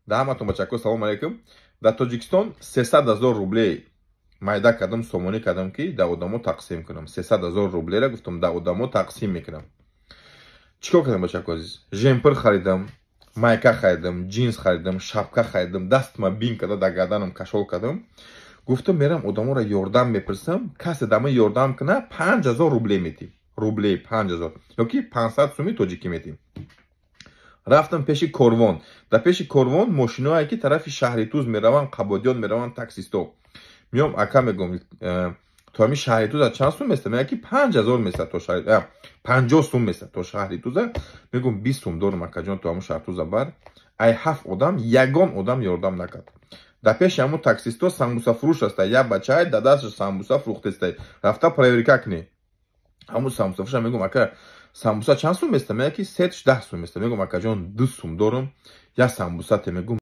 Да ҳаматон бачако салом алейкум. Дар Тоҷикистон 300 000 рубле майда кардам, сомонӣ кардам ки дар одамо тақсим кунам. 300 000 рублеро гуфтам дар одамо тақсим мекунам. чикор кардам бачако азиз? жемпир харидам, майка харидам, джинс харидам, шапка харидам, дастма бин када дар гарданам кашол кардам. гуфтам мерам одаморо ёрдам мепурсам, касе дар ман ёрдам куна 5000 рубле метим. Рубле 5000 ёки 500 сӯми тоҷикӣ метим. рафтам пеши корвон. Дар пеши корвон мошиноае ки тарафи шаҳри Туз мераванд, қабодиён мераванд, таксисто. миём ака мегӯм то ҳами шаҳри Туза чанд сум места? мега ки 5000 места то шаҳри 50 сум места то шаҳри Туза. мегӯм 20 сум дорам акаҷон то ҳамун шаҳри Туза бар. ай 7 одам ягон одам ёрдам накард. дар пеши ҳамун таксисто самбуса фурӯш аста, як бачаи дар дасташ самбуса фурӯхтестай. рафта проверка кунӣ. ҳамун самбуса фурӯша мегӯм ака самбуса чанд сум места? мега ки 10 сум места. мегӯм акаҷон 2 сум дорам. як самбуса те мегӯм